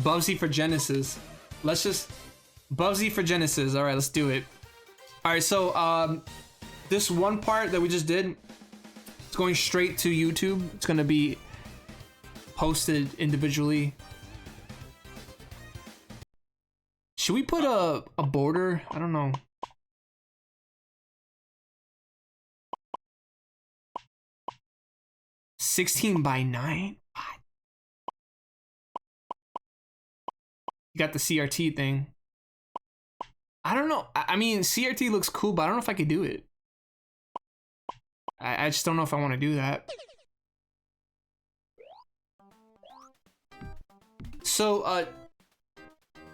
Bubsy for Genesis. Let's just Bubsy for Genesis. All right, let's do it. All right, so this one part that we just did, it's going straight to YouTube. It's gonna be posted individually. Should we put a border? I don't know. (16:9). What? You got the CRT thing. I don't know. I mean, CRT looks cool, but I don't know if I could do it. I just don't know if I want to do that. So,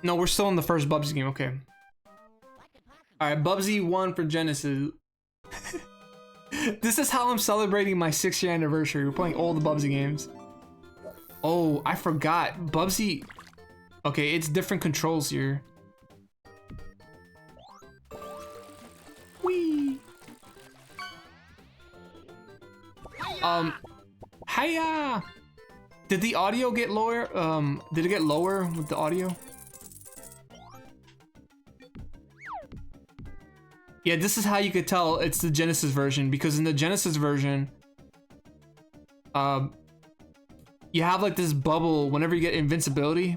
no, we're still in the first Bubsy game. Okay. All right, Bubsy 1 for Genesis. This is how I'm celebrating my 6-year anniversary. We're playing all the Bubsy games. Oh, I forgot. Bubsy. Okay, it's different controls here. Whee! Hiya! Did the audio get lower? Did it get lower with the audio? Yeah, this is how you could tell it's the Genesis version, because in the Genesis version, you have like this bubble whenever you get invincibility,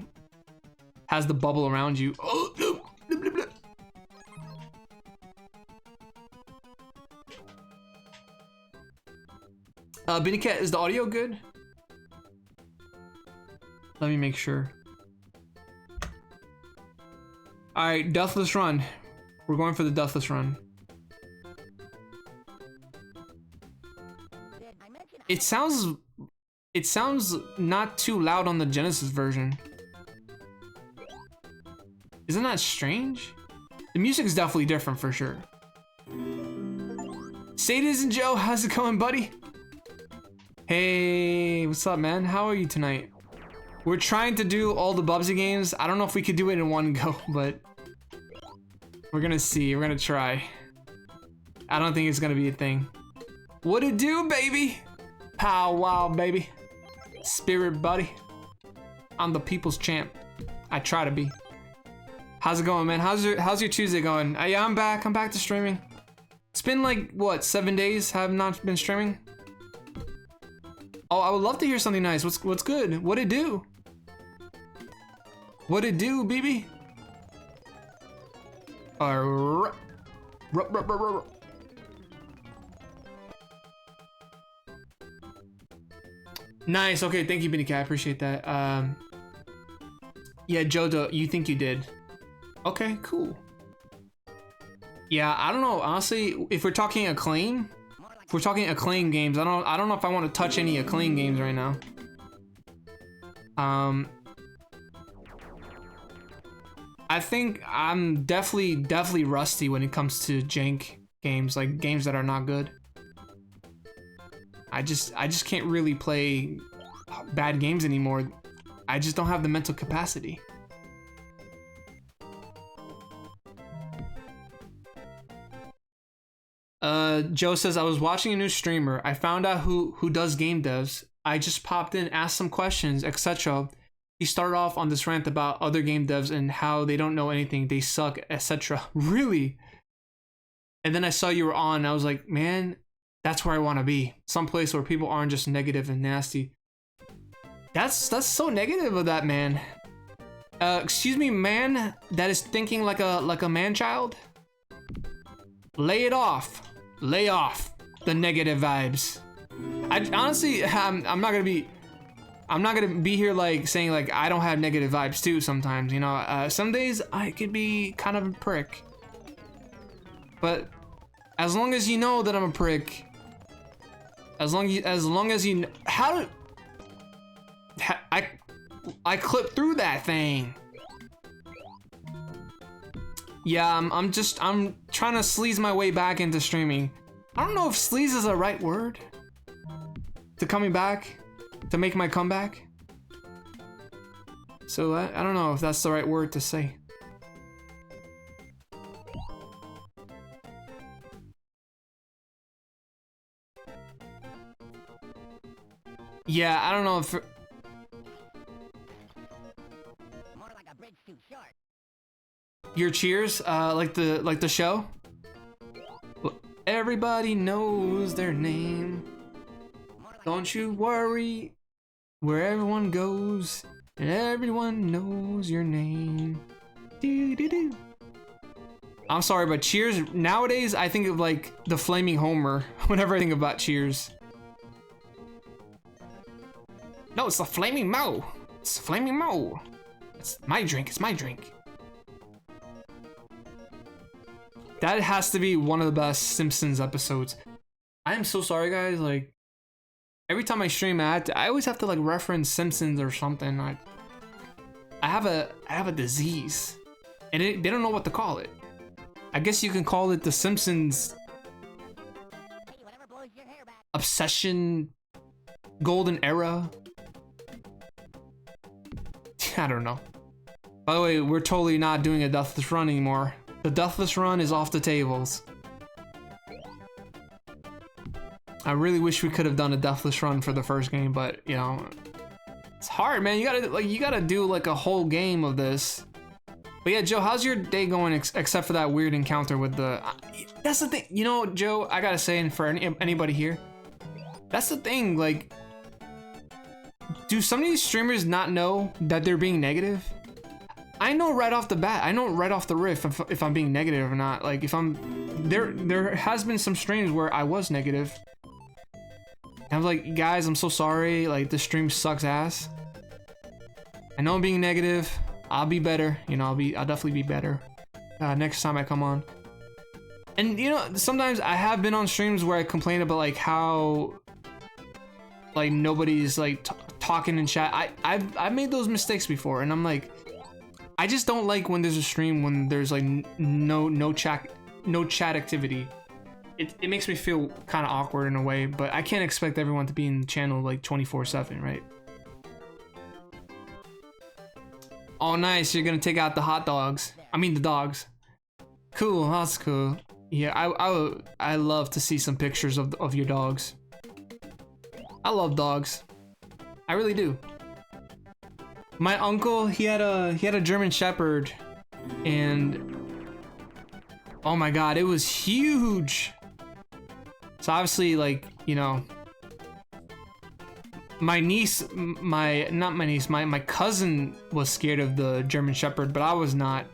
has the bubble around you. Oh, no. Benny Cat, is the audio good? Let me make sure. All right, Deathless Run. We're going for the Deathless Run. It sounds not too loud on the Genesis version. Isn't that strange? The music is definitely different for sure. Sadism Joe, how's it going, buddy? Hey, what's up, man? How are you tonight? We're trying to do all the Bubsy games. I don't know if we could do it in one go, but we're gonna see. We're gonna try. I don't think it's gonna be a thing. What it do, baby? Pow wow, baby. Spirit buddy. I'm the people's champ. I try to be. How's it going, man? How's your Tuesday going? Yeah, I'm back. I'm back to streaming. It's been like what, 7 days? Have not been streaming. Oh, I would love to hear something nice. What's good? What it do? What it do, baby? Nice. Okay, thank you, Benny Cat. I appreciate that. Yeah, Jodo, you think you did? Okay, cool. Yeah, I don't know. Honestly, if we're talking Acclaim. If we're talking Acclaim games, I don't know if I want to touch any Acclaim games right now. I think I'm definitely rusty when it comes to jank games, like games that are not good. I just can't really play bad games anymore. I just don't have the mental capacity. Joe says, I was watching a new streamer. I found out who does game devs. I just popped in, asked some questions, etc. He started off on this rant about other game devs and how they don't know anything, they suck, etc. Really? And then I saw you were on, and I was like, man, that's where I want to be. Someplace where people aren't just negative and nasty. That's so negative of that, man. Excuse me, man, that is thinking like a man-child. Lay it off. Lay off the negative vibes. I honestly, I'm not gonna be here like saying like I don't have negative vibes too sometimes, you know. Some days I could be kind of a prick, but as long as you know that I'm a prick, as long as you how I clip through that thing. Yeah, I'm trying to sleaze my way back into streaming. I don't know if sleaze is the right word to coming back, to make my comeback. So I don't know if that's the right word to say. Yeah, I don't know if... Your cheers, like the show. Well, everybody knows their name. Don't you worry, where everyone goes, and everyone knows your name. Doo -doo -doo. I'm sorry, but Cheers, nowadays I think of like the Flaming Homer whenever I think about Cheers. No, it's the Flaming Mo. It's Flaming Mo. It's my drink, it's my drink. That has to be one of the best Simpsons episodes. I am so sorry, guys, like, every time I stream, I always have to like reference Simpsons or something. I have a disease, and they don't know what to call it. I guess you can call it the Simpsons obsession, golden era. I don't know. By the way, we're totally not doing a deathless run anymore. The deathless run is off the tables. I really wish we could have done a deathless run for the first game, but you know, it's hard, man. You gotta do like a whole game of this. But yeah, Joe, how's your day going except for that weird encounter with the... That's the thing, you know, Joe, I gotta say, and for anybody here, that's the thing, like, do some of these streamers not know that they're being negative? I know right off the bat, I know right off the riff if I'm being negative or not. Like, if I'm... There has been some streams where I was negative. And I'm like, guys, I'm so sorry, like, this stream sucks ass. I know I'm being negative. I'll be better, you know, I'll definitely be better next time I come on. And you know, sometimes I have been on streams where I complain about like how like nobody's like talking in chat. I've made those mistakes before, and I'm like, I just don't like when there's a stream when there's like no chat activity. It makes me feel kind of awkward in a way, but I can't expect everyone to be in the channel like 24/7, right? Oh, nice. You're gonna take out the hot dogs. I mean the dogs. Cool. That's cool. Yeah, I love to see some pictures of your dogs. I love dogs. I really do. My uncle, he had a German Shepherd, and oh my God, it was huge. So obviously, like, you know, my cousin was scared of the German Shepherd, but I was not.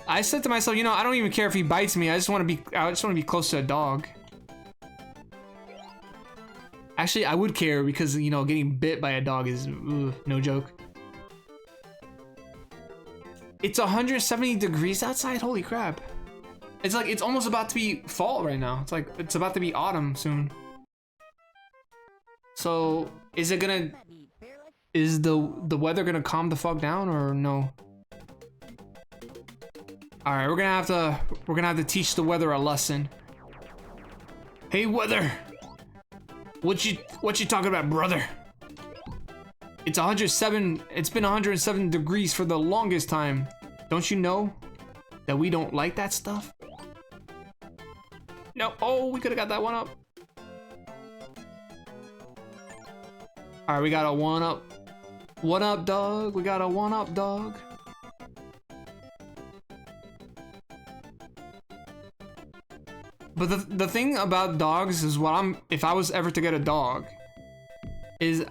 I said to myself, you know, I don't even care if he bites me. I just want to be close to a dog. Actually, I would care because, you know, getting bit by a dog is no joke. It's 170 degrees outside. Holy crap. It's like it's almost about to be fall right now. It's like it's about to be autumn soon. So, is the weather gonna calm the fuck down or no? All right, we're gonna have to teach the weather a lesson. Hey, weather, what you talking about, brother? It's 107. It's been 107 degrees for the longest time. Don't you know that we don't like that stuff? No. Oh, we could have got that one up. All right, we got a one up. One up, dog. We got a one up, dog. But the thing about dogs is if I was ever to get a dog, is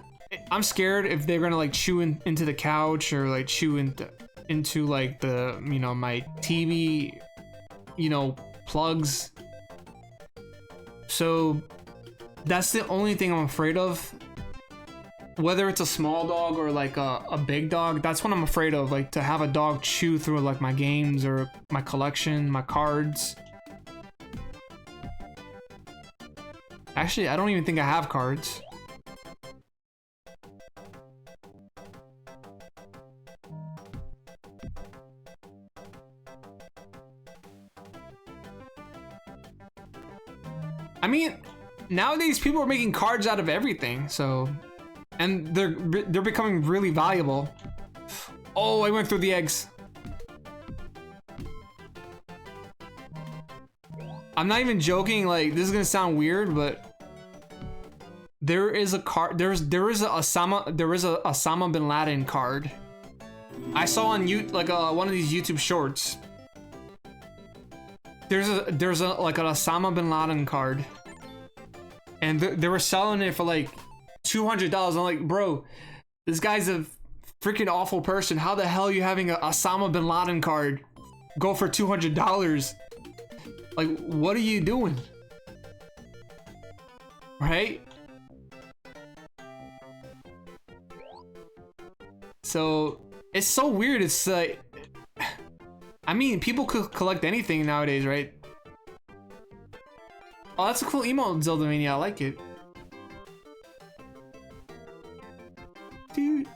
I'm scared if they're gonna like chew into the couch or like chew into like the, you know, my TV, you know, plugs. So that's the only thing I'm afraid of. Whether it's a small dog or like a big dog, that's what I'm afraid of. Like to have a dog chew through like my games or my collection, my cards. Actually, I don't even think I have cards. I mean, nowadays people are making cards out of everything, so, and they're becoming really valuable. Oh, I went through the eggs. I'm not even joking, like, this is gonna sound weird, but there is a card, there is a Osama bin Laden card I saw on one of these YouTube shorts. There's a like an Osama bin Laden card, and they were selling it for like $200. I'm like, bro, this guy's a freaking awful person. How the hell are you having a Osama bin Laden card go for $200? Like, what are you doing? Right? So it's so weird. It's like, I mean, people could collect anything nowadays, right? Oh, that's a cool emote, Zelda Mania. I like it. Dude.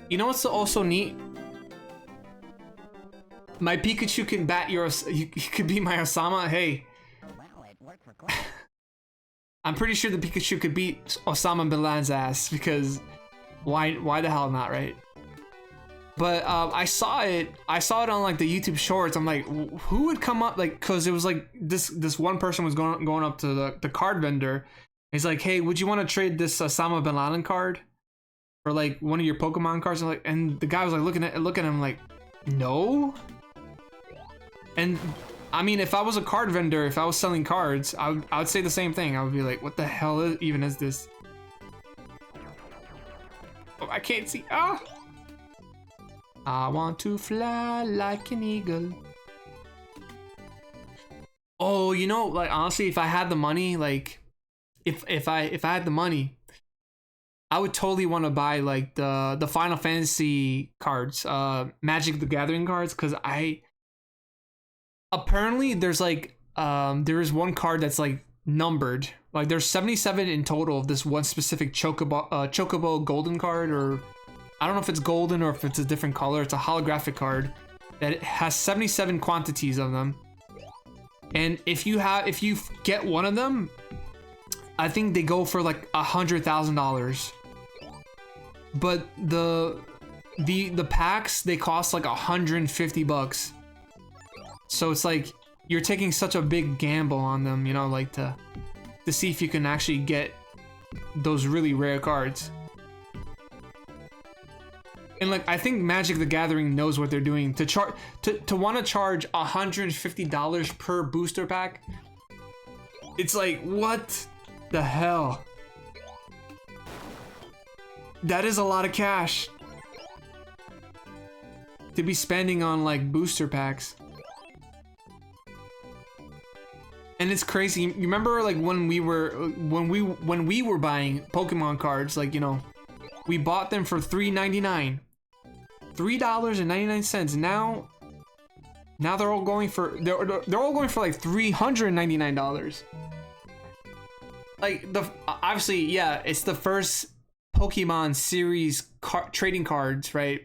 You know what's also neat? My Pikachu can bat your... You could be my Osama. Hey. I'm pretty sure the Pikachu could beat Osama bin Laden's ass, because why the hell not, right? But I saw it on like the YouTube shorts. I'm like, who would come up, like, cause it was like this one person was going up to the card vendor. He's like, hey, would you want to trade this Osama bin Laden card for like one of your Pokemon cards? And the guy was like looking at him like, no. And I mean, if I was a card vendor, if I was selling cards, I would say the same thing. I would be like, what the hell is this? Oh, I can't see. Ah. I want to fly like an eagle. Oh, you know, like honestly, if I had the money, like if I had the money, I would totally want to buy like the Final Fantasy cards, Magic the Gathering cards, because apparently there's like there is one card that's like numbered. Like there's 77 in total of this one specific Chocobo golden card, or I don't know if it's golden or if it's a different color. It's a holographic card that has 77 quantities of them. And if you get one of them, I think they go for like $100,000. But the packs, they cost like $150. So it's like you're taking such a big gamble on them, you know, like to see if you can actually get those really rare cards. And like, I think Magic the Gathering knows what they're doing to want to charge $150 per booster pack. It's like, what the hell? That is a lot of cash to be spending on like booster packs. And it's crazy. You remember like when we were buying Pokemon cards, like, you know, we bought them for $3.99. $3.99. Now they're all going for like $399. Like obviously, yeah, it's the first Pokemon series trading cards, right?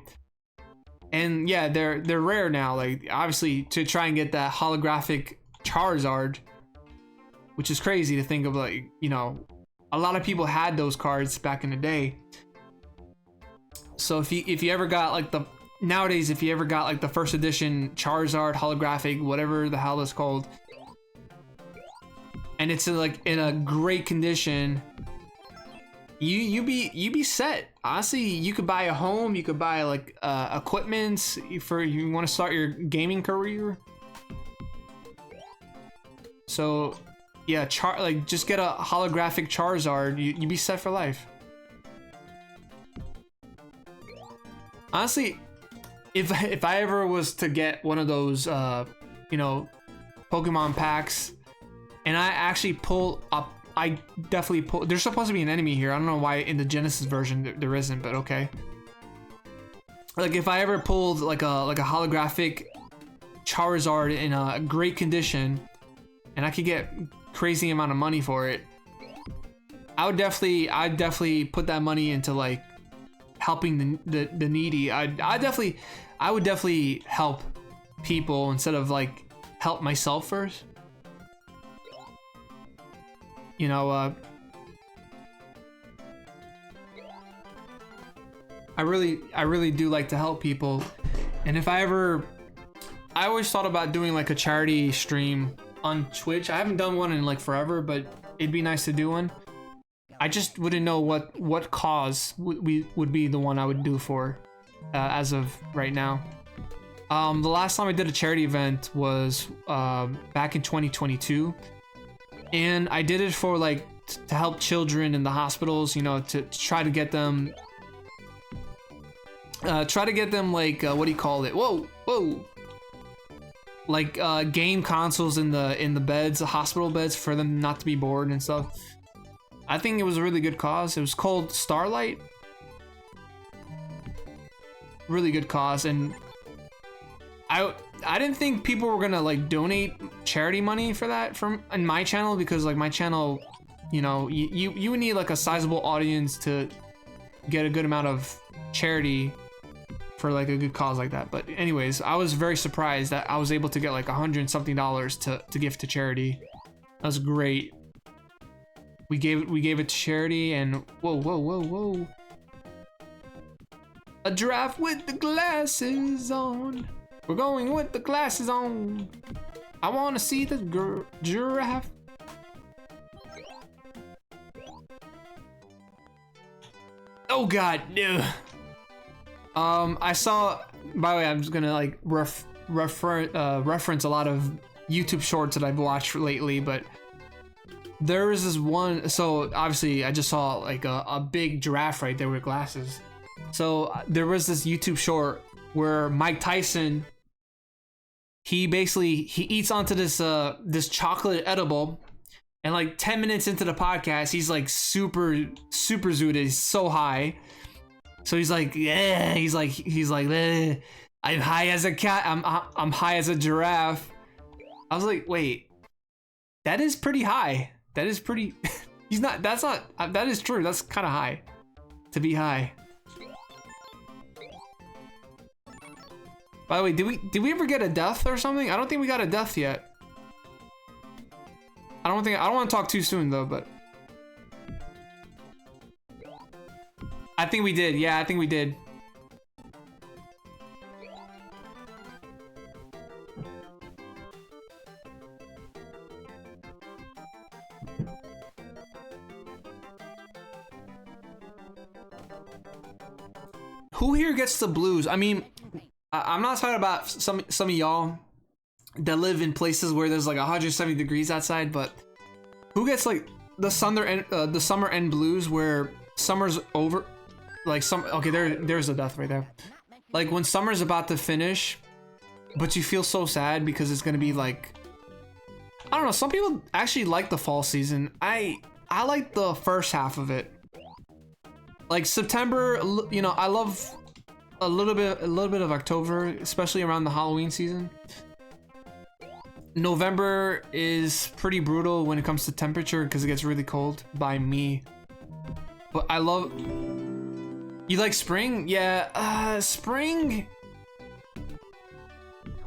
And yeah, they're rare now. Like obviously to try and get that holographic Charizard, which is crazy to think of. Like, you know, a lot of people had those cards back in the day. So if you ever got like nowadays, if you ever got like the first edition Charizard holographic, whatever the hell it's called, and it's in a great condition, you be set. Honestly, you could buy a home, you could buy like equipment for you want to start your gaming career. So yeah, like just get a holographic Charizard, you be set for life. Honestly, if I ever was to get one of those you know, Pokemon packs, and I actually pull up, I definitely pull. There's supposed to be an enemy here. I don't know why in the Genesis version there isn't, but okay. Like if I ever pulled like a holographic Charizard in a great condition, and I could get crazy amount of money for it, I'd definitely put that money into like helping the needy. I would definitely help people instead of like help myself first. You know, I really do like to help people. And if I always thought about doing like a charity stream on Twitch. I haven't done one in like forever, but it'd be nice to do one. I just wouldn't know what cause would be the one I would do for. as of right now. The last time I did a charity event was back in 2022, and I did it for like to help children in the hospitals, you know, to try to get them like what do you call it? Whoa. Like game consoles in the beds, the hospital beds, for them not to be bored and stuff. I think it was a really good cause. It was called Starlight. Really good cause, and I didn't think people were gonna like donate charity money for that from in my channel, because like my channel, you know, you would need like a sizable audience to get a good amount of charity for like a good cause like that. But anyways, I was very surprised that I was able to get like $100 something to give to charity. That was great. We gave it to charity, and whoa. A giraffe with the glasses on. We're going with the glasses on. I want to see the giraffe. Oh god, no. I saw, by the way, I'm just gonna like reference a lot of YouTube shorts that I've watched lately, but there was this one, so obviously I just saw like a big giraffe right there with glasses. So there was this YouTube short where Mike Tyson, he eats onto this chocolate edible, and like 10 minutes into the podcast, he's like super zooted, he's so high. So he's like, yeah, he's like, I'm high as a cat, I'm high as a giraffe. I was like, wait, that is pretty high. That is pretty, that is true, that's kind of high, to be high. By the way, did we ever get a death or something? I don't think we got a death yet. I don't want to talk too soon though, but I think we did. Yeah, I think we did. Who here gets the blues? I mean, I'm not talking about some of y'all that live in places where there's like 170 degrees outside, but who gets like the summer end blues, where summer's over, like okay, there's a death right there. Like when summer's about to finish, but you feel so sad because it's gonna be like, I don't know, some people actually like the fall season. I like the first half of it. Like September, you know, I love a little bit of October, especially around the Halloween season. November is pretty brutal when it comes to temperature because it gets really cold by me. But I love... You like spring? Yeah, spring...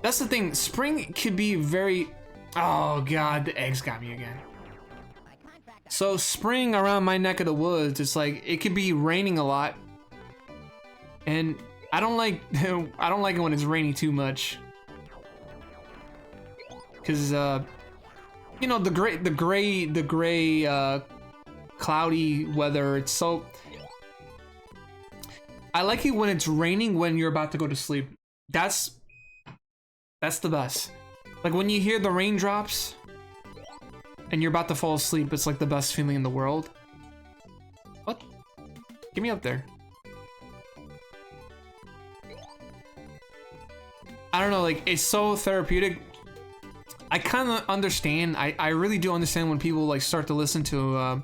That's the thing, spring could be very... Oh god, the eggs got me again. So spring around my neck of the woods, it's like, it could be raining a lot. And I don't like it when it's raining too much. Cause you know, the gray cloudy weather, it's so... I like it when it's raining when you're about to go to sleep. That's the best. Like when you hear the raindrops and you're about to fall asleep, it's like the best feeling in the world. What? Get me up there. I don't know, like, it's so therapeutic. I kind of understand. I really do understand when people like start to listen to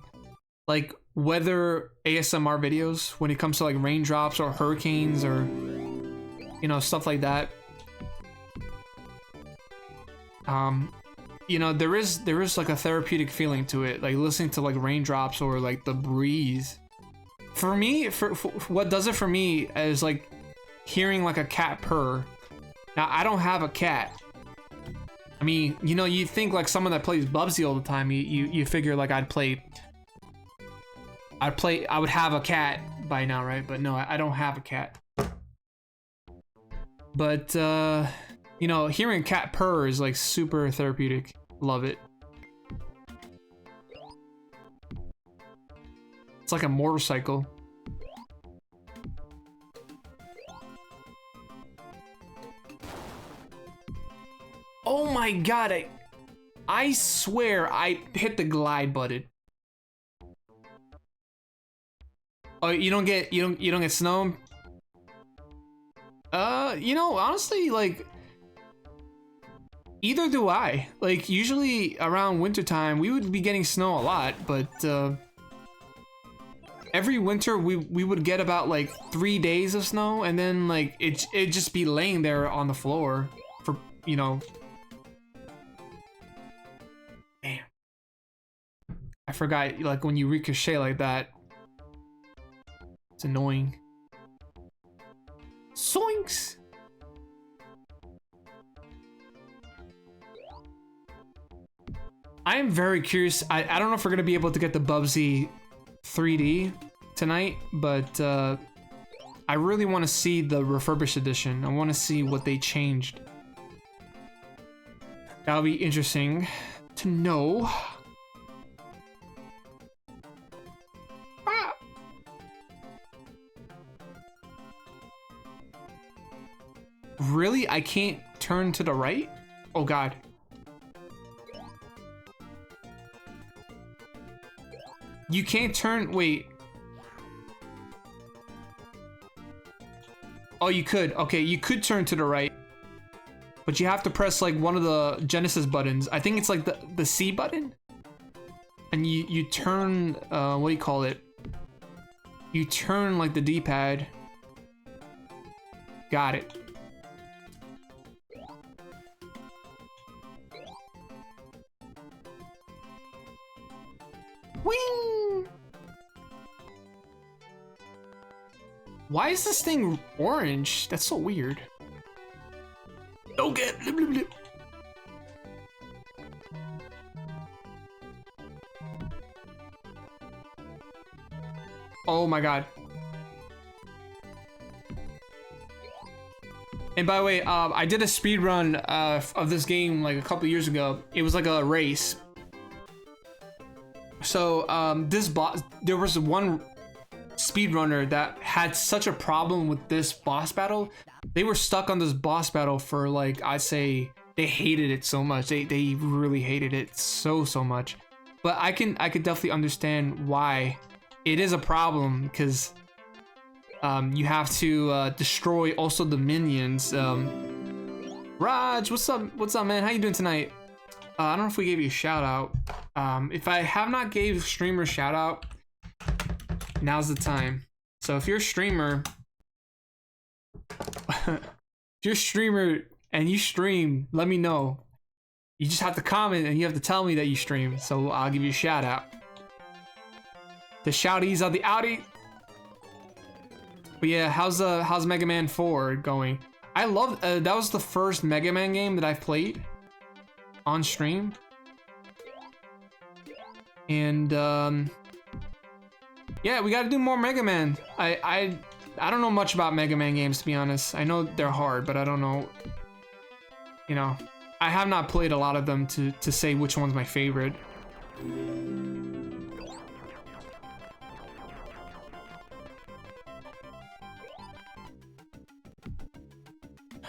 like weather ASMR videos when it comes to like raindrops or hurricanes or, you know, stuff like that. You know, there is like a therapeutic feeling to it, like listening to like raindrops or like the breeze. For me, for what does it for me is like hearing like a cat purr. Now, I don't have a cat. I mean, you know, you think like someone that plays Bubsy all the time, you figure like I would have a cat by now, right? But no, I don't have a cat. But, you know, hearing a cat purr is like super therapeutic. Love it. It's like a motorcycle. Oh my god, I swear I hit the glide button. Oh, you don't get snow? You know, honestly, like, either do I. Like, usually around wintertime, we would be getting snow a lot, but every winter we would get about like 3 days of snow, and then like it'd just be laying there on the floor for, you know. Damn. I forgot, like, when you ricochet like that, it's annoying. Zoinks! I am very curious. I don't know if we're gonna be able to get the Bubsy 3D tonight, but I really want to see the refurbished edition. I want to see what they changed. That'll be interesting to know. Ah! Really? I can't turn to the right? Oh god. You can't turn, wait. Oh, you could. Okay, you could turn to the right. But you have to press like one of the Genesis buttons. I think it's like the C button. And you turn, what do you call it? You turn like the D-pad. Got it. Wing! Why is this thing orange? That's so weird. Don't get. Oh my god. And by the way, I did a speed run of this game like a couple years ago. It was like a race. So there was one speedrunner that had such a problem with this boss battle. They were stuck on this boss battle for like, I'd say they hated it so much. They really hated it so much. But I could definitely understand why it is a problem, because you have to destroy also the minions. Raj, what's up, man? How you doing tonight? I don't know if we gave you a shout out. If I have not gave streamer shout out, now's the time. So if you're a streamer, if you're a streamer and you stream, let me know. You just have to comment and you have to tell me that you stream, so I'll give you a shout out. The shouties are the outie. But yeah, how's Mega Man 4 going? I love that was the first Mega Man game that I've played on stream. And yeah, we got to do more Mega Man. I don't know much about Mega Man games, to be honest. I know they're hard, but I don't know. You know, I have not played a lot of them to say which one's my favorite.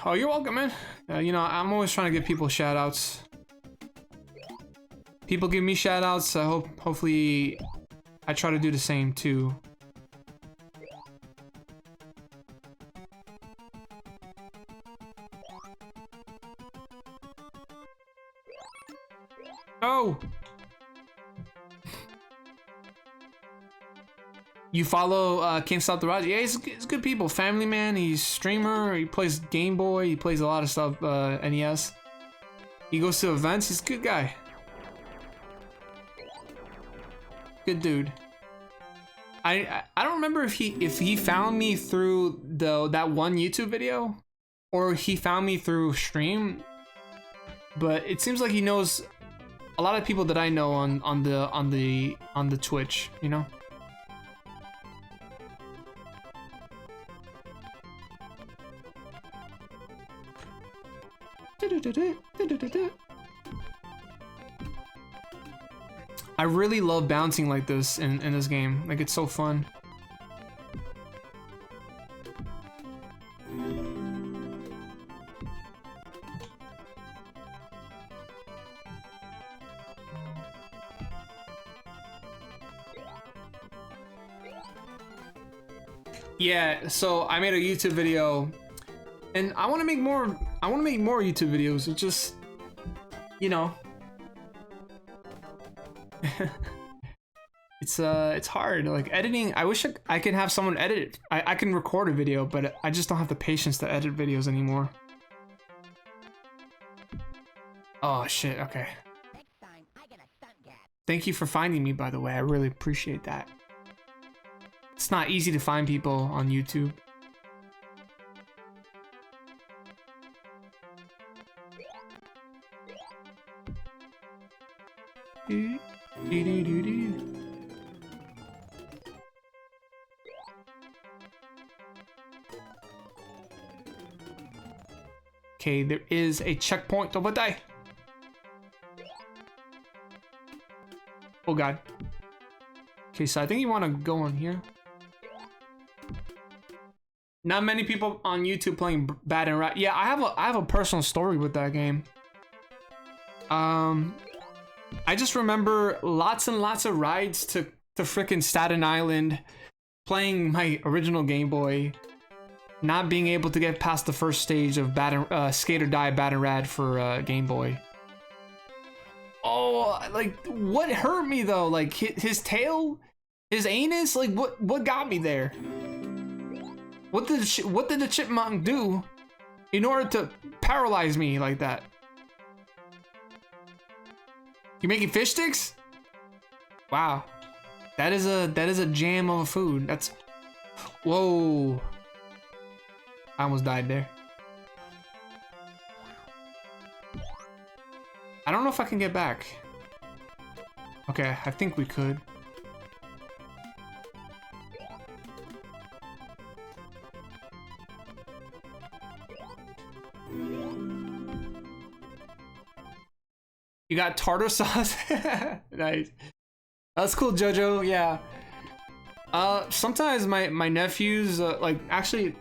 Oh, you're welcome, man. You know, I'm always trying to give people shout outs. People give me shout outs. I hopefully I try to do the same too. Oh! You follow Can't Stop the Ride? Yeah, he's good people. Family man, he's streamer, he plays Game Boy, he plays a lot of stuff, NES. He goes to events, he's a good guy. Good dude. I don't remember if he found me through that one YouTube video or he found me through stream, but it seems like he knows a lot of people that I know on the Twitch, you know? I really love bouncing like this in this game. Like, it's so fun. Yeah, so I made a YouTube video, and I want to make more. I want to make more YouTube videos. It's just, you know, it's hard. Like editing. I wish I could have someone edit it. I can record a video, but I just don't have the patience to edit videos anymore. Oh shit. Okay. Thank you for finding me, by the way. I really appreciate that. It's not easy to find people on YouTube. Okay, there is a checkpoint over there. Oh god. Okay, so I think you want to go on here. Not many people on YouTube playing Bad and Rat. Yeah, I have a personal story with that game. I just remember lots and lots of rides to frickin' Staten Island, playing my original Game Boy, not being able to get past the first stage of Skate or Die Bad and Rad for Game Boy. Oh, like what hurt me though? Like his tail, his anus. Like what got me there? What did the chipmunk do in order to paralyze me like that? You making fish sticks? Wow, that is a jam of a food. That's whoa. I almost died there. I don't know if I can get back. Okay, I think we could. You got tartar sauce? Nice. That's cool, Jojo. Yeah. Sometimes my nephews, like, actually,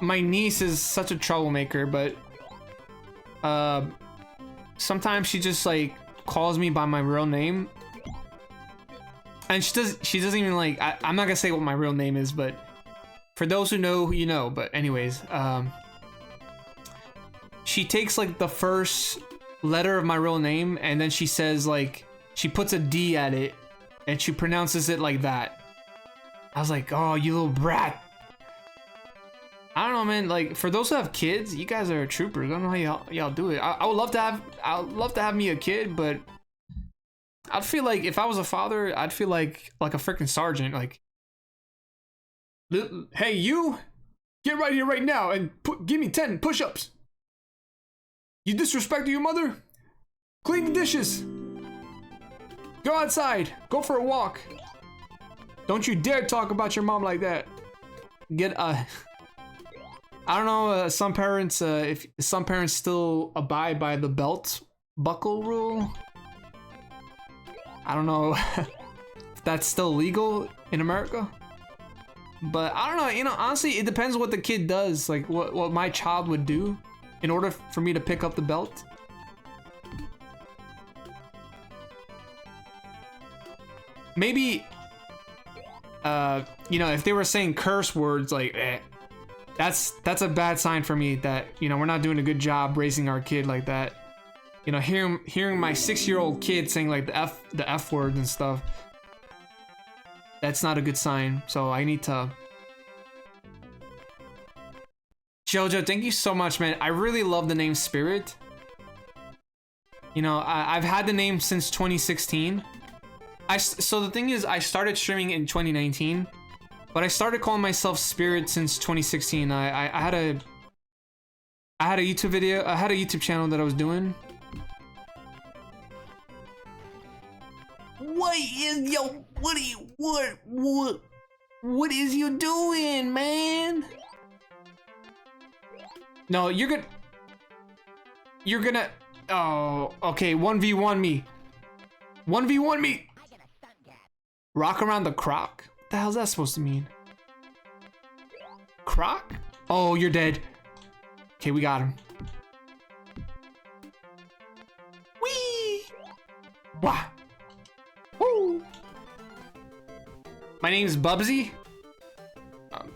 my niece is such a troublemaker, but sometimes she just like calls me by my real name, and she doesn't even like. I'm not gonna say what my real name is, but for those who know, you know. But anyways, she takes like the first letter of my real name, and then she says like she puts a D at it, and she pronounces it like that. I was like, oh, you little brat. I don't know, man. Like, for those who have kids, you guys are troopers. I don't know how y'all do it. I would love to have me a kid, but I'd feel like if I was a father, I'd feel like a freaking sergeant. Like, hey, you, get right here right now and give me 10 push-ups. You disrespected your mother? Clean the dishes. Go outside. Go for a walk. Don't you dare talk about your mom like that. I don't know, some parents, if some parents still abide by the belt buckle rule. I don't know if that's still legal in America. But I don't know, you know, honestly, it depends what the kid does, like what my child would do in order for me to pick up the belt. Maybe, you know, if they were saying curse words like, that's a bad sign for me that, you know, we're not doing a good job raising our kid like that. You know, hearing my 6-year-old kid saying like the F words and stuff, that's not a good sign. So I need to. Jojo, thank you so much, man. I really love the name Spirit. You know, I've had the name since 2016. So the thing is, I started streaming in 2019. But I started calling myself Spirit since 2016. I had a YouTube video. I had a YouTube channel that I was doing. What is you doing, man? No, you're gonna. Oh, okay. 1v1 me. 1v1 me. Rock around the croc. What the hell's that supposed to mean? Croc? Oh, you're dead. Okay, we got him. Whee! Wah! Woo! My name's Bubsy.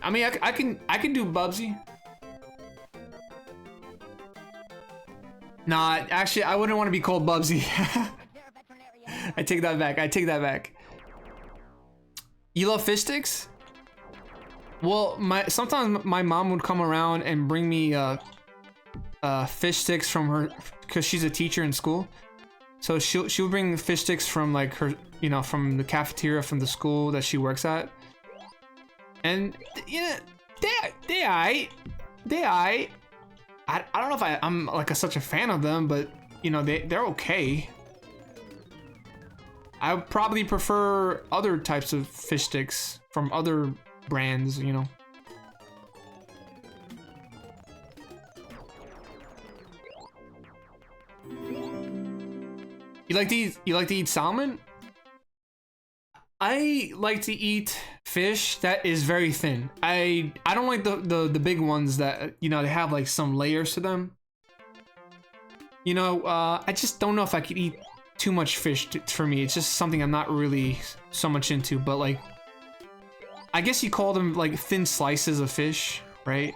I mean, I can do Bubsy. Nah, actually, I wouldn't want to be called Bubsy. I take that back. I take that back. You love fish sticks? Well, sometimes my mom would come around and bring me fish sticks from her, because she's a teacher in school. So she'll bring fish sticks from like her, you know, from the cafeteria from the school that she works at. And yeah, they aight. I don't know if I'm like such a fan of them, but you know, they're okay. I would probably prefer other types of fish sticks from other brands, you know. You like to eat salmon? I like to eat fish that is very thin. I don't like the big ones that, you know, they have like some layers to them. You know, I just don't know if I could eat too much fish for me. It's just something I'm not really so much into, but like, I guess you call them like thin slices of fish, right?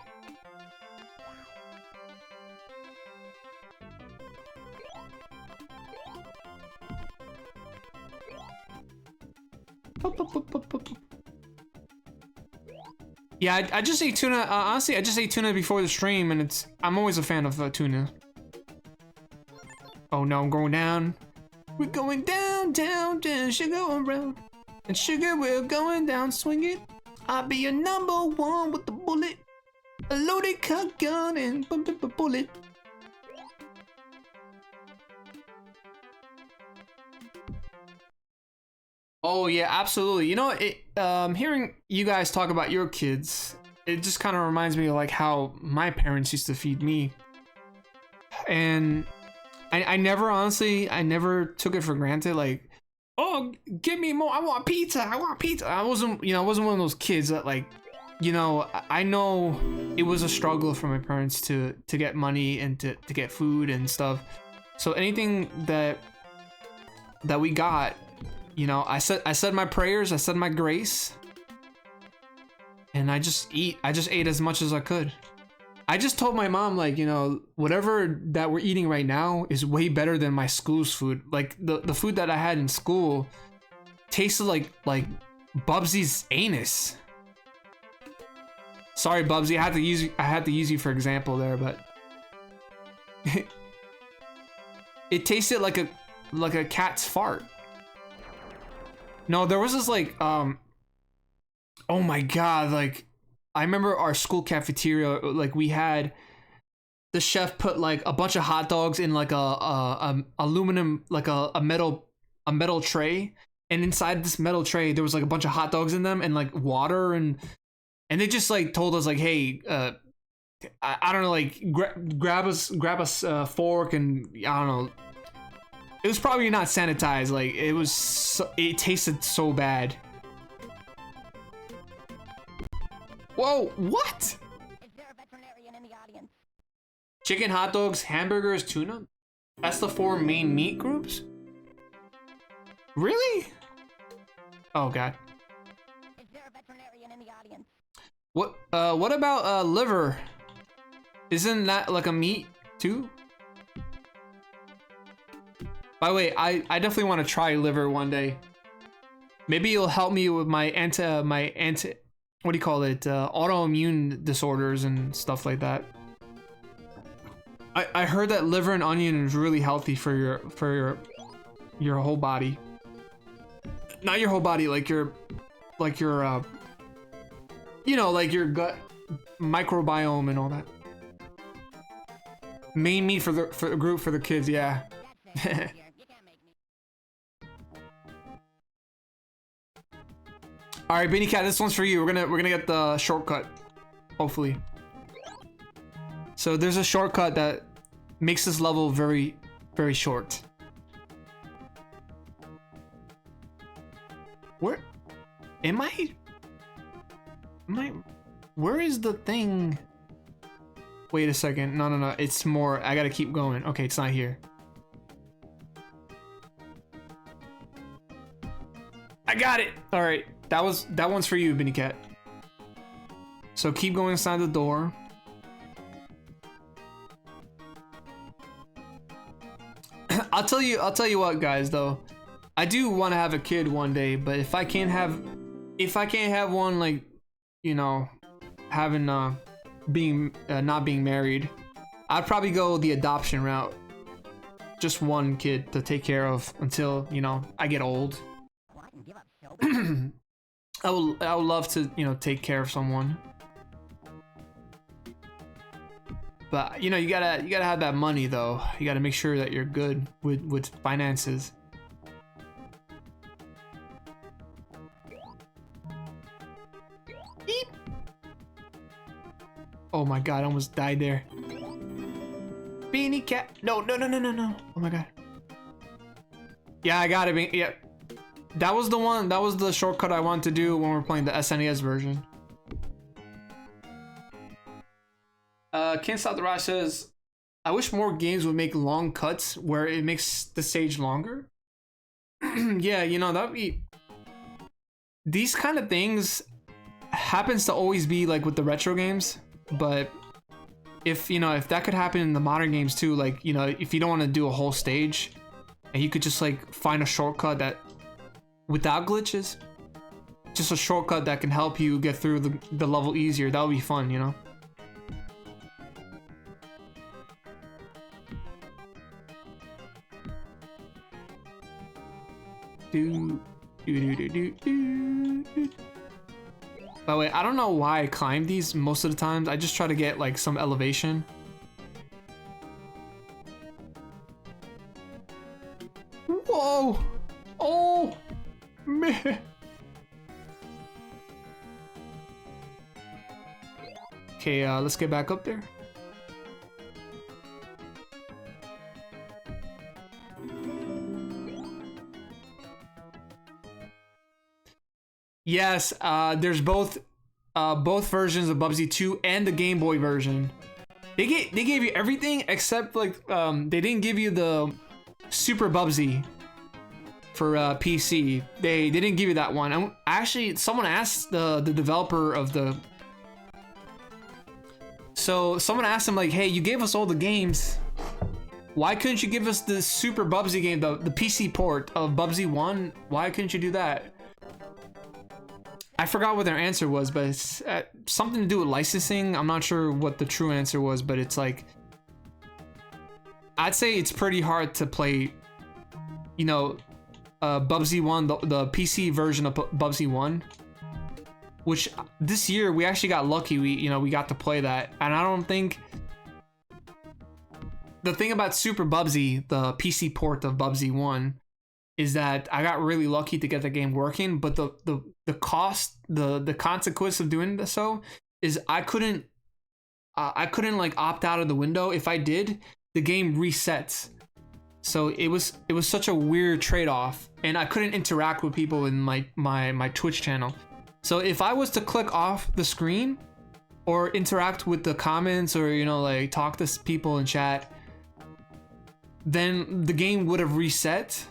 Yeah, I just ate tuna. Honestly, I just ate tuna before the stream, and I'm always a fan of tuna. Oh no, I'm going down. We're going down, down, down, sugar around. And sugar, we're going down, swing it. I'll be your #1 with the bullet. A loaded cut gun and bullet. Oh yeah, absolutely. You know, hearing you guys talk about your kids, it just kind of reminds me of like how my parents used to feed me. And I never took it for granted. Like, oh, give me more. I want pizza. I want pizza. I wasn't one of those kids that like, you know, I know it was a struggle for my parents to get money and to get food and stuff. So anything that we got, you know, I said my prayers, I said my grace, and I just ate as much as I could. I just told my mom, like, you know, whatever that we're eating right now is way better than my school's food. Like the food that I had in school tasted like Bubsy's anus. Sorry, Bubsy, I had to use you for example there, but it tasted like a cat's fart. No, there was this like, oh my god, like, I remember our school cafeteria, like we had, the chef put like a bunch of hot dogs in like a aluminum, like a metal tray, and inside this metal tray there was like a bunch of hot dogs in them and like water, and they just like told us like, hey, I don't know, like grab us a fork, and I don't know. It was probably not sanitized. Like it tasted so bad. Whoa, what? Is there a veterinarian in the audience? Chicken, hot dogs, hamburgers, tuna? That's the 4 main meat groups? Really? Oh god. Is there a veterinarian in the audience? What about liver? Isn't that like a meat too? By the way, I definitely want to try liver one day. Maybe it'll help me with my what do you call it? Autoimmune disorders and stuff like that. I heard that liver and onion is really healthy for your whole body. Not your whole body, like your you know, like your gut microbiome and all that. Main meat for the group for the kids, yeah. All right, Beanie Cat, this one's for you. We're gonna get the shortcut, hopefully. So there's a shortcut that makes this level very, very short. Where am I? Where is the thing? Wait a second. No. It's more. I gotta keep going. Okay, it's not here. I got it. All right. That one's for you, Beanie Cat. So keep going inside the door. I'll tell you what, guys, though. I do want to have a kid one day, but if I can't have one, like, you know, having not being married, I'd probably go the adoption route. Just one kid to take care of until, you know, I get old. I would love to, you know, take care of someone. But, you know, you gotta have that money, though. You gotta make sure that you're good with finances. Beep. Oh my god, I almost died there. Beanie cat. No. Oh my god. Yeah, I got it. Yeah. That was the one. That was the shortcut I wanted to do when we were playing the SNES version. Can't Stop the Rush says, I wish more games would make long cuts where it makes the stage longer. Yeah, you know, that'd be... These kind of things happens to always be like with the retro games, but if, you know, if that could happen in the modern games too, like, you know, if you don't want to do a whole stage and you could just like find a shortcut that without glitches, just a shortcut that can help you get through the level easier, that would be fun, you know. By the way, I don't know why I climb these most of the times. I just try to get like some elevation. Whoa! Oh! Man! Okay, let's get back up there. Yes, there's both versions of Bubsy 2 and the Game Boy version. They gave you everything except like they didn't give you the Super Bubsy for PC. They didn't give you that one. Actually, someone asked the developer of the. So someone asked him like, "Hey, you gave us all the games. Why couldn't you give us the Super Bubsy game, the PC port of Bubsy 1? Why couldn't you do that?" I forgot what their answer was, but it's something to do with licensing. I'm not sure what the true answer was, but it's like, I'd say it's pretty hard to play, you know, Bubsy 1, the PC version of Bubsy 1, which this year we actually got lucky. We got to play that, and I don't think the thing about Super Bubsy, the PC port of Bubsy 1, is that I got really lucky to get the game working, but the cost, the consequence of doing so is I couldn't like opt out of the window. If I did, the game resets. So it was such a weird trade-off, and I couldn't interact with people in my Twitch channel. So if I was to click off the screen or interact with the comments or, you know, like talk to people in chat, then the game would have reset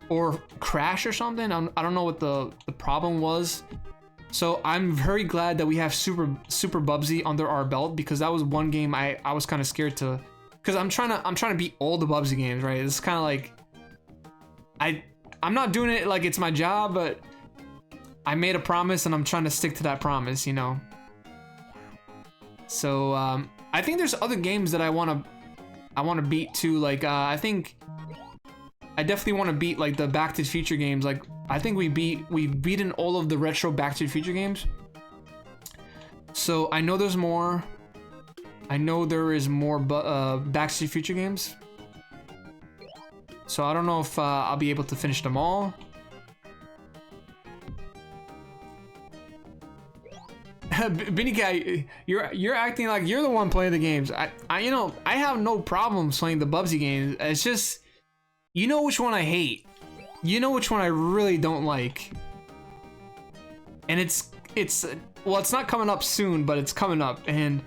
or crash or something. I don't know what the problem was. So I'm very glad that we have Super Bubsy under our belt, because that was one game I was kind of scared to, because I'm trying to beat all the Bubsy games, right? It's kind of like I'm not doing it like it's my job, but I made a promise and I'm trying to stick to that promise, you know. So I think there's other games that I want to beat too. Like I think I definitely want to beat like the Back to the Future games. Like I think we've beaten all of the retro Back to the Future games. So I know there's more. I know there is more Back to the Future games. So I don't know if I'll be able to finish them all. Benny Cat, you're acting like you're the one playing the games. I you know, I have no problems playing the Bubsy games. It's just, you know which one I hate. You know which one I really don't like. And it's well, it's not coming up soon, but it's coming up, and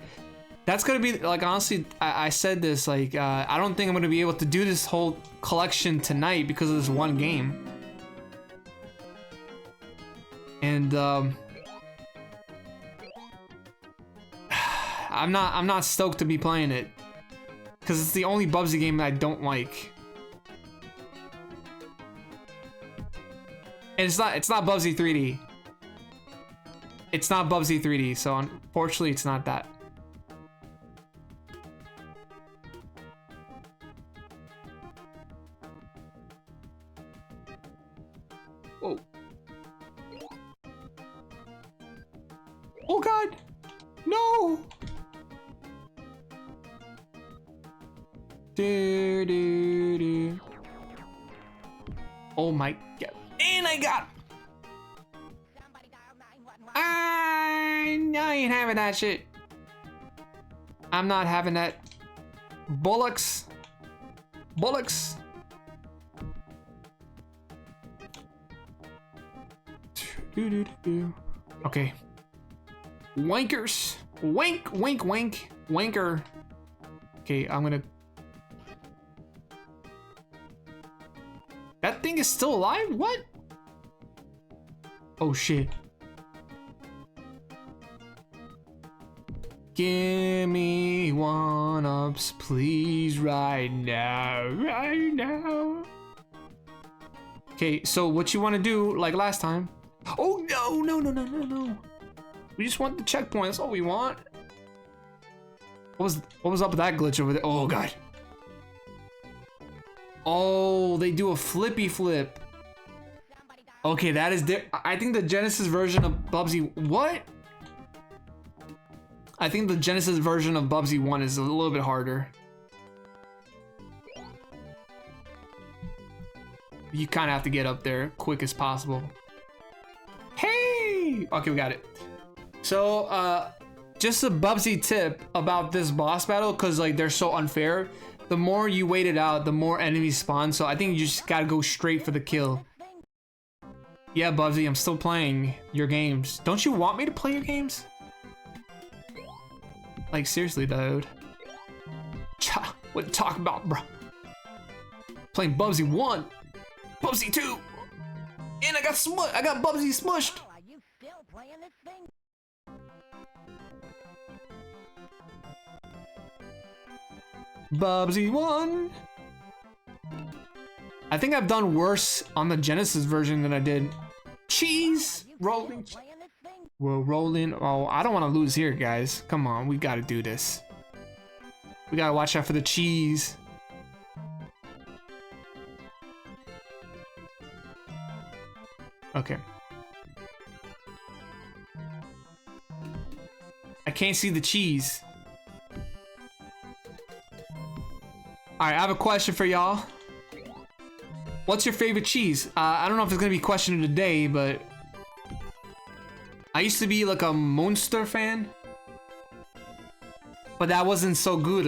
that's gonna be like, honestly, I said this, like I don't think I'm gonna be able to do this whole collection tonight because of this one game. And I'm not stoked to be playing it. Cause it's the only Bubsy game that I don't like. And it's not Bubsy 3D. It's not Bubsy 3D, so unfortunately it's not that. Whoa. Oh god! No! Do. Oh my god. And I got. I ain't having that shit. I'm not having that. Bullocks. Bullocks. Okay. Wankers. Wank, wink, wank. Wanker. Okay, I'm gonna. That thing is still alive? What? Oh shit. Give me 1-ups, please, right now, right now. Okay, so what you want to do, like last time? Oh no! We just want the checkpoint. That's all we want. What was up with that glitch over there? Oh god. Oh, they do a flippy flip. Okay, that is I think the Genesis version of Bubsy. What? I think the Genesis version of Bubsy 1 is a little bit harder. You kind of have to get up there quick as possible. Hey! Okay, we got it. So, just a Bubsy tip about this boss battle, because like they're so unfair. The more you wait it out, the more enemies spawn. So I think you just gotta go straight for the kill. Yeah, Bubsy, I'm still playing your games. Don't you want me to play your games? Like, seriously, dude. What to talk about, bro? Playing Bubsy 1, Bubsy 2, and I got Bubsy smushed. Are you still playing this thing? Bubsy 1. I think I've done worse on the Genesis version than I did. Cheese rolling. We're rolling. Oh, I don't want to lose here, guys. Come on, we gotta do this. We gotta watch out for the cheese. Okay. I can't see the cheese. Alright, I have a question for y'all. What's your favorite cheese? I don't know if it's gonna be question of the day, but I used to be like a Monster fan, but that wasn't so good.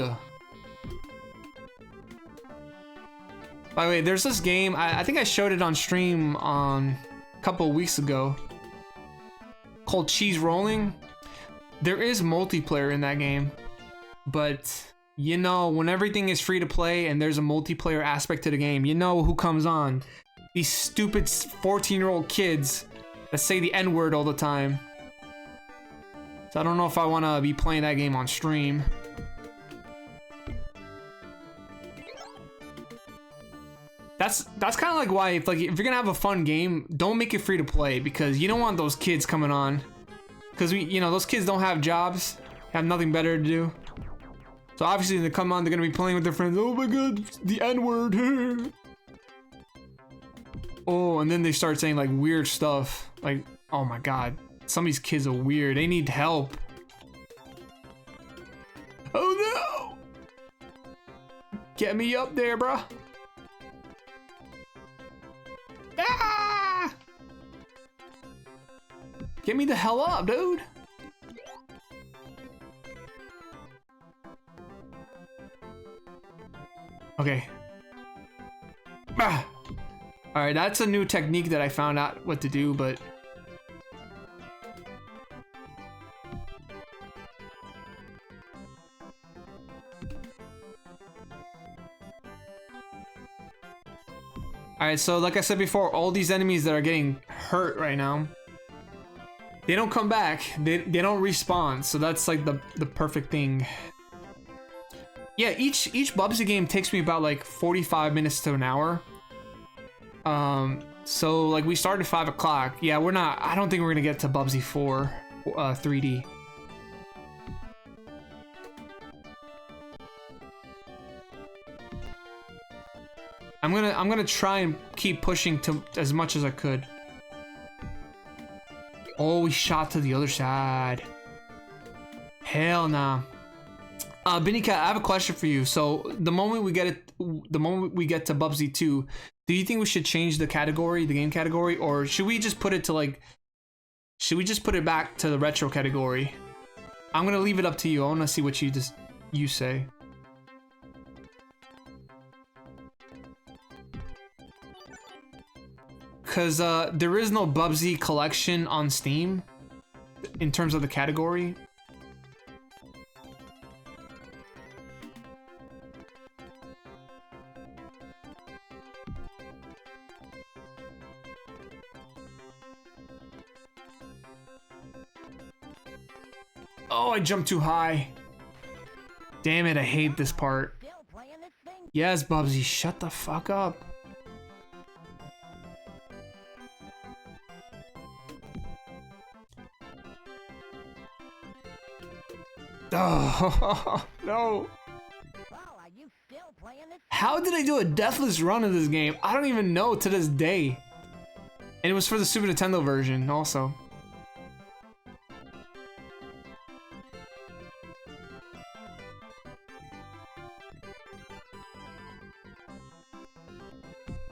By the way, there's this game, I think I showed it on stream a couple of weeks ago, called Cheese Rolling. There is multiplayer in that game, but you know, when everything is free to play and there's a multiplayer aspect to the game, you know who comes on? These stupid 14-year-old kids that say the N-word all the time. So I don't know if I want to be playing that game on stream. That's kind of like why if you're gonna have a fun game, don't make it free to play, because you don't want those kids coming on. Because those kids don't have jobs, have nothing better to do. So obviously they come on, they're gonna be playing with their friends. Oh my god, the N-word. Oh, and then they start saying like weird stuff. Like, oh my god, some of these kids are weird. They need help. Oh no! Get me up there, bruh. Ah! Get me the hell up, dude. Okay. Ah. All right, that's a new technique that I found out what to do, but all right, so like I said before, all these enemies that are getting hurt right now, They don't come back. They don't respawn. So that's like the perfect thing. Yeah, each Bubsy game takes me about like 45 minutes to an hour. So like we started at 5 o'clock. Yeah, we're not. I don't think we're gonna get to Bubsy 4 3D. I'm gonna try and keep pushing to as much as I could. Oh, we shot to the other side. Hell nah. Binnycat, I have a question for you. So the moment we get to Bubsy 2, do you think we should change the category, the game category, or should we just put it to like? Should we just put it back to the retro category? I'm gonna leave it up to you. I wanna see what you say. Cause there is no Bubsy collection on Steam in terms of the category. Oh, I jumped too high. Damn it, I hate this part. Yes, Bubsy, shut the fuck up. Oh, no. How did I do a deathless run of this game? I don't even know to this day. And it was for the Super Nintendo version also.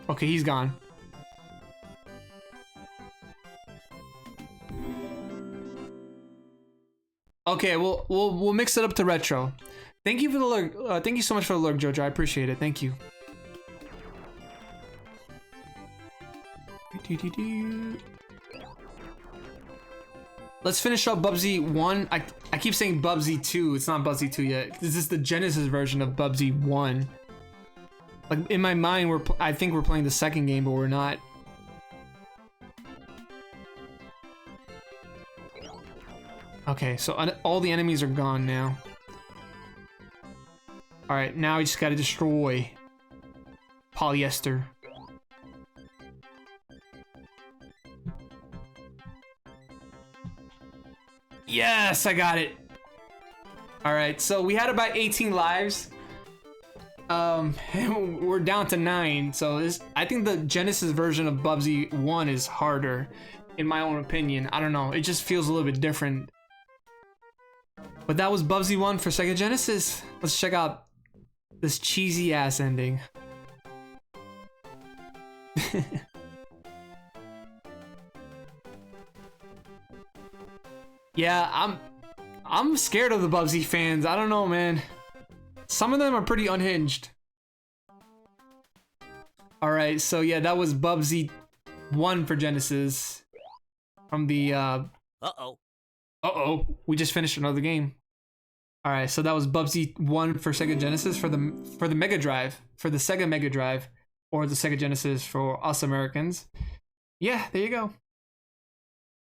Okay, he's gone. Okay, we'll mix it up to retro. Thank you for the lurk. Thank you so much for the lurk, Jojo. I appreciate it. Thank you. Let's finish up Bubsy 1. I keep saying Bubsy 2. It's not Bubsy 2 yet. This is the Genesis version of Bubsy 1. Like in my mind, I think we're playing the second game, but we're not. Okay, so all the enemies are gone now. Alright, now we just gotta destroy polyester. Yes, I got it. Alright, so we had about 18 lives. We're down to 9, so I think the Genesis version of Bubsy 1 is harder, in my own opinion. I don't know, it just feels a little bit different. But that was Bubsy 1 for Sega Genesis. Let's check out this cheesy ass ending. Yeah, I'm scared of the Bubsy fans. I don't know, man. Some of them are pretty unhinged. Alright, so yeah, that was Bubsy 1 for Genesis. From the we just finished another game. Alright, so that was Bubsy 1 for Sega Genesis for the Mega Drive, for the Sega Mega Drive, or the Sega Genesis for us Americans. Yeah, there you go.